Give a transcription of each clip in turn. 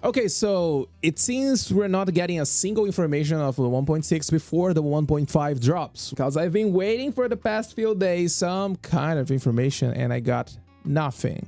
Okay, so it seems we're not getting a single information of the 1.6 before the 1.5 drops, because I've been waiting for the past few days some kind of information and I got nothing.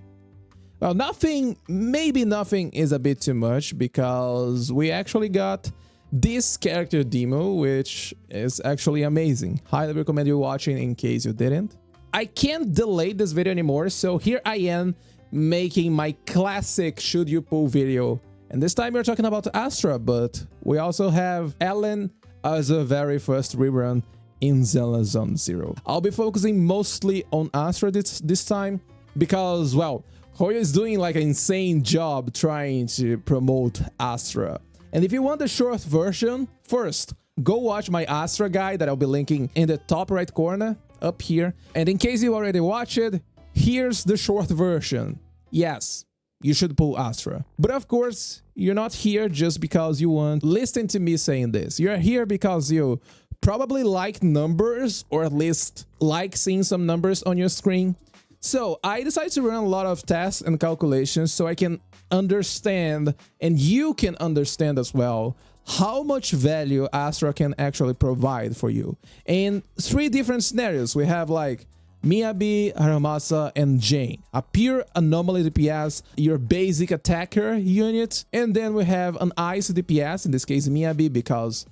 Well, nothing, maybe nothing is a bit too much, because we actually got this character demo, which is actually amazing. Highly recommend you watching in case you didn't. I can't delay this video anymore, so here I am making my classic should you pull video. And this time we're talking about Astra, but we also have Ellen as a very first rerun in ZZZ 0. I'll be focusing mostly on Astra this time because, well, Hoyo is doing like an insane job trying to promote Astra. And if you want the short version, first, go watch my Astra guide that I'll be linking in the top right corner up here. And in case you already watched it, here's the short version. Yes, you should pull Astra. But of course, you're not here just because you want to listen to me saying this. You're here because you probably like numbers, or at least like seeing some numbers on your screen. So I decided to run a lot of tests and calculations so I can understand, and you can understand as well, how much value Astra can actually provide for you. In 3 different scenarios, we have like Miyabi, Haramasa, and Jane. A pure Anomaly DPS, your basic attacker unit. And then we have an ice DPS, in this case Miyabi, because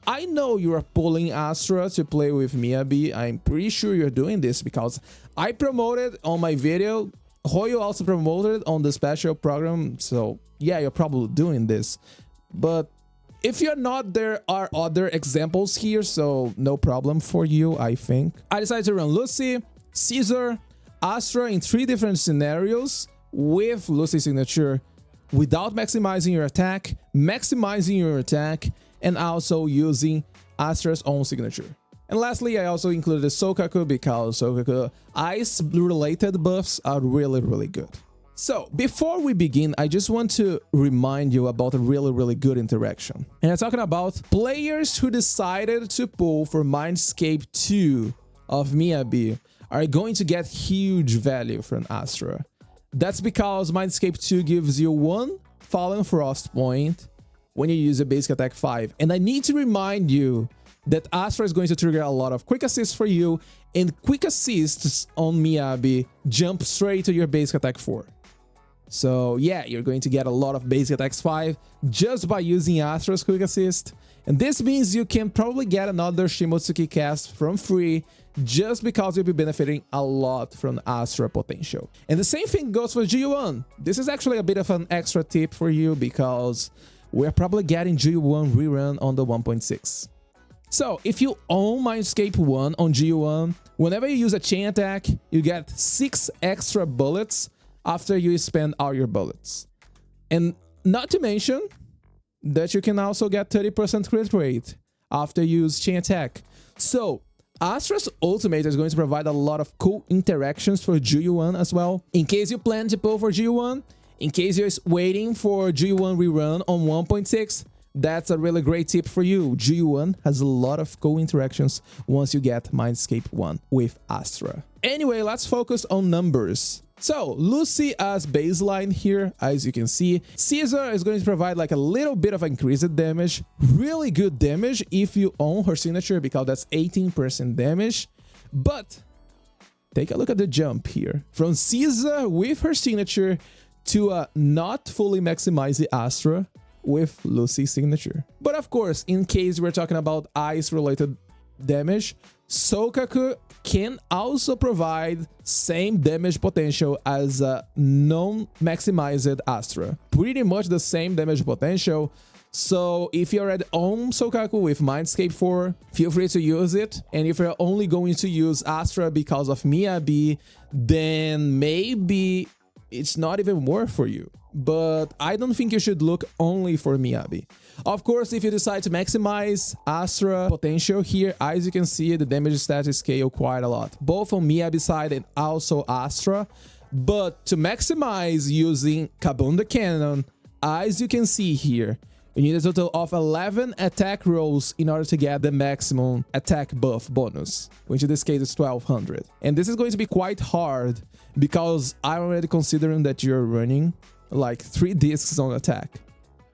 I know you are pulling Astra to play with Miyabi. I'm pretty sure you're doing this because I promoted on my video. Hoyo also promoted on the special program. So yeah, you're probably doing this. But if you're not, there are other examples here, so no problem for you, I think. I decided to run Lucy, Caesar, Astra in 3 different scenarios with Lucy's signature without maximizing your attack, maximizing your attack, and also using Astra's own signature. And lastly, I also included Sokaku because Sokaku ice-related buffs are really good. So, before we begin, I just want to remind you about a really good interaction. And I'm talking about players who decided to pull for Mindscape 2 of Miyabi are going to get huge value from Astra. That's because Mindscape 2 gives you 1 Fallen Frost point when you use a basic attack 5. And I need to remind you that Astra is going to trigger a lot of quick assists for you, and quick assists on Miyabi jump straight to your basic attack 4. So yeah, you're going to get a lot of basic attacks 5 just by using Astra's quick assist. And this means you can probably get another Shimotsuki cast from free just because you'll be benefiting a lot from Astra potential. And the same thing goes for G1. This is actually a bit of an extra tip for you because we're probably getting G1 rerun on the 1.6. So if you own Mindscape 1 on G1, whenever you use a chain attack, you get 6 extra bullets after you spend all your bullets. And not to mention that you can also get 30% crit rate after you use chain attack. So Astra's ultimate is going to provide a lot of cool interactions for G1 as well. In case you plan to pull for G1, in case you're waiting for G1 rerun on 1.6, that's a really great tip for you. G1 has a lot of cool interactions once you get Mindscape 1 with Astra. Anyway, let's focus on numbers. So, Lucy as baseline here, as you can see. Caesar is going to provide like a little bit of increased damage. Really good damage if you own her signature, because that's 18% damage. But take a look at the jump here. From Caesar with her signature to not fully maximize the Astra with Lucy's signature. But of course, in case we're talking about ice-related damage, Sokaku can also provide same damage potential as a non-maximized Astra. Pretty much the same damage potential. So if you already own Sokaku with Mindscape 4, feel free to use it. And if you're only going to use Astra because of Miyabi, then maybe it's not even worth for you. But I don't think you should look only for Miyabi. Of course, if you decide to maximize Astra potential here, as you can see, the damage stats scale quite a lot, both on Miyabi side and also Astra. But to maximize using Kabunda Cannon, as you can see here, you need a total of 11 attack rolls in order to get the maximum attack buff bonus, which in this case is 1200. And this is going to be quite hard because I'm already considering that you're running like 3 discs on attack.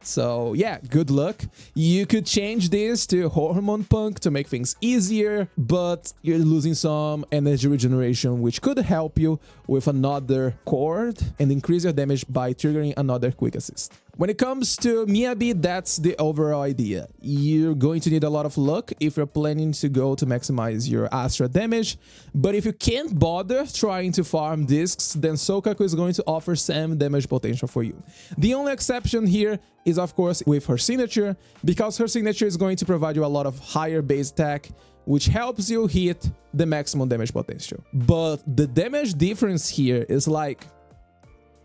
So yeah, good luck. You could change this to Hormone Punk to make things easier, but you're losing some energy regeneration, which could help you with another chord and increase your damage by triggering another quick assist. When it comes to Miyabi, that's the overall idea. You're going to need a lot of luck if you're planning to go to maximize your Astra damage, but if you can't bother trying to farm discs, then Sokaku is going to offer some damage potential for you. The only exception here is, of course, with her signature, because her signature is going to provide you a lot of higher base attack, which helps you hit the maximum damage potential. But the damage difference here is like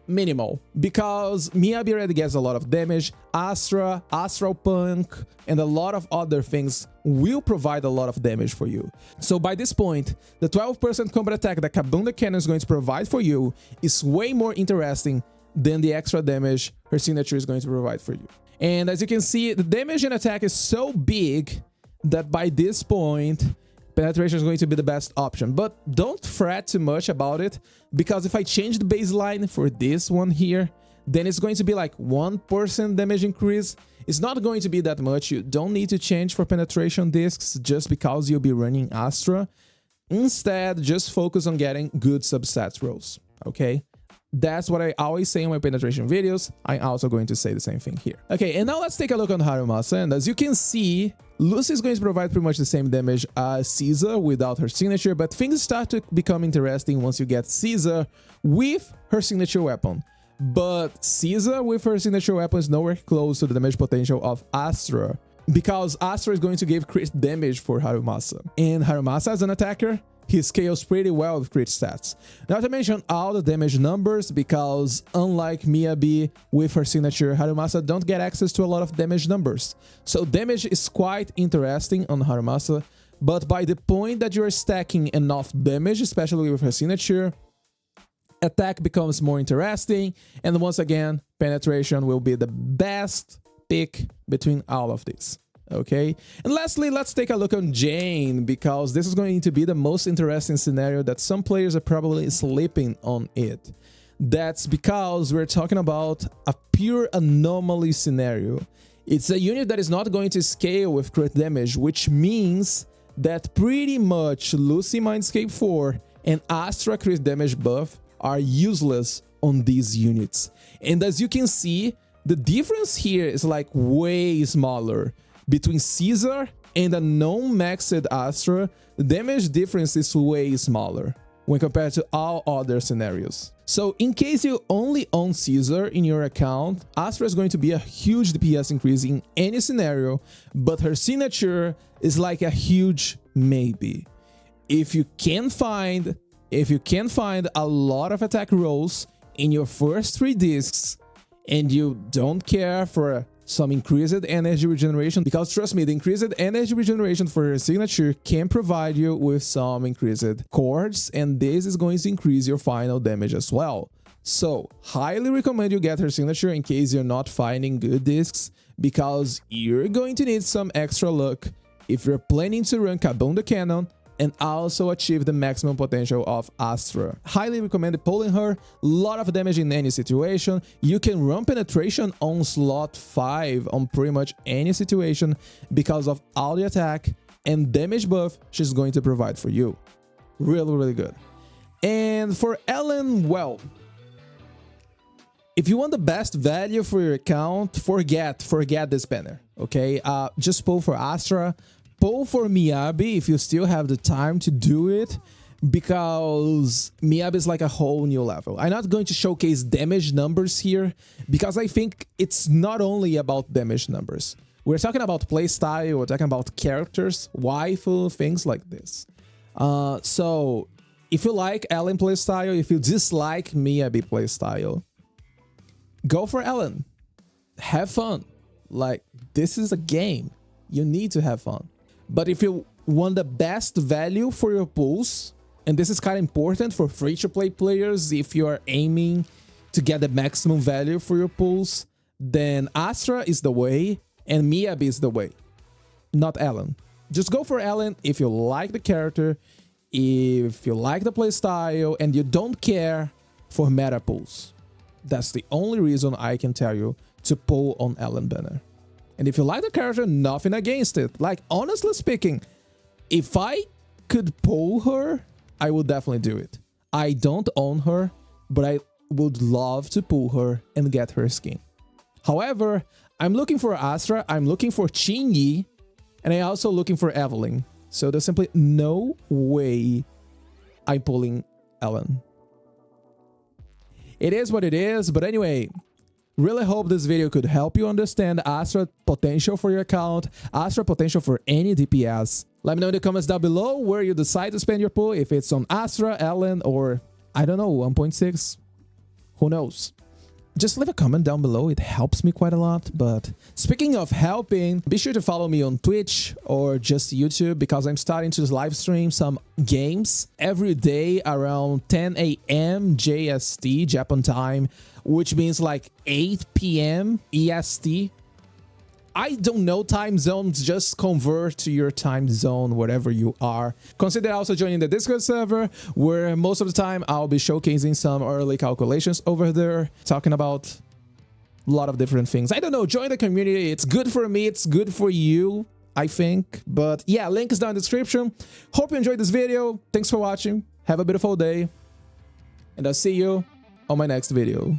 minimal, because Miyabi already gets a lot of damage. Astra, Astral Punk, and a lot of other things will provide a lot of damage for you. So by this point, the 12% combat attack that Kabunda Cannon is going to provide for you is way more interesting than the extra damage her signature is going to provide for you. And as you can see, the damage and attack is so big that by this point, penetration is going to be the best option. But don't fret too much about it, because if I change the baseline for this one here, then it's going to be like 1% damage increase. It's not going to be that much. You don't need to change for penetration discs just because you'll be running Astra. Instead, just focus on getting good substats rolls, okay? That's what I always say in my penetration videos. I'm also going to say the same thing here. Okay, and now let's take a look on Harumasa. And as you can see, Lucy is going to provide pretty much the same damage as Caesar without her signature, but things start to become interesting once you get Caesar with her signature weapon. But Caesar with her signature weapon is nowhere close to the damage potential of Astra, because Astra is going to give crit damage for Harumasa. And Harumasa as an attacker, he scales pretty well with crit stats. Not to mention all the damage numbers, because unlike Miyabi with her signature, Harumasa don't get access to a lot of damage numbers. So damage is quite interesting on Harumasa, but by the point that you're stacking enough damage, especially with her signature, attack becomes more interesting, and once again, penetration will be the best pick between all of these. Okay, and lastly, let's take a look on Jane, because this is going to be the most interesting scenario that some players are probably sleeping on it. That's because we're talking about a pure anomaly scenario. It's a unit that is not going to scale with crit damage, which means that pretty much Lucy Mindscape 4 and Astra crit damage buff are useless on these units. And as you can see, the difference here is like way smaller. Between Caesar and a non-maxed Astra, the damage difference is way smaller when compared to all other scenarios. So in case you only own Caesar in your account, Astra is going to be a huge DPS increase in any scenario, but her signature is like a huge maybe. If you can find a lot of attack rolls in your first 3 discs and you don't care for some increased energy regeneration, because trust me, the increased energy regeneration for your signature can provide you with some increased chords, and this is going to increase your final damage as well. So highly recommend you get her signature in case you're not finding good discs, because you're going to need some extra luck if you're planning to run Kabunda Cannon and also achieve the maximum potential of Astra. Highly recommend pulling her, lot of damage in any situation. You can run penetration on slot 5 on pretty much any situation because of all the attack and damage buff she's going to provide for you. Really, really good. And for Ellen, well, if you want the best value for your account, forget this banner, okay? Just pull for Astra. Pull for Miyabi if you still have the time to do it, because Miyabi is like a whole new level. I'm not going to showcase damage numbers here, because I think it's not only about damage numbers. We're talking about playstyle, we're talking about characters, waifu, things like this. So if you like Ellen playstyle, if you dislike Miyabi playstyle, go for Ellen. Have fun. Like, this is a game. You need to have fun. But if you want the best value for your pulls, and this is kind of important for free-to-play players, if you are aiming to get the maximum value for your pulls, then Astra is the way, and Miyabi is the way, not Ellen. Just go for Ellen if you like the character, if you like the playstyle, and you don't care for meta pulls. That's the only reason I can tell you to pull on Ellen Banner. And if you like the character, nothing against it. Like, honestly speaking, if I could pull her, I would definitely do it. I don't own her, but I would love to pull her and get her skin. However, I'm looking for Astra, I'm looking for Chingy, and I'm also looking for Evelyn. So there's simply no way I'm pulling Ellen. It is what it is, but anyway, really hope this video could help you understand Astra potential for your account, Astra potential for any DPS. Let me know in the comments down below where you decide to spend your pull, if it's on Astra, Ellen, or I don't know, 1.6. Who knows? Just leave a comment down below, it helps me quite a lot. But speaking of helping, be sure to follow me on Twitch or just YouTube, because I'm starting to live stream some games every day around 10 AM JST, Japan time, which means like 8 PM EST. I don't know time zones, just convert to your time zone, wherever you are. Consider also joining the Discord server, where most of the time I'll be showcasing some early calculations over there, talking about a lot of different things. I don't know, join the community. It's good for me, it's good for you, I think. But yeah, link is down in the description. Hope you enjoyed this video. Thanks for watching. Have a beautiful day. And I'll see you on my next video.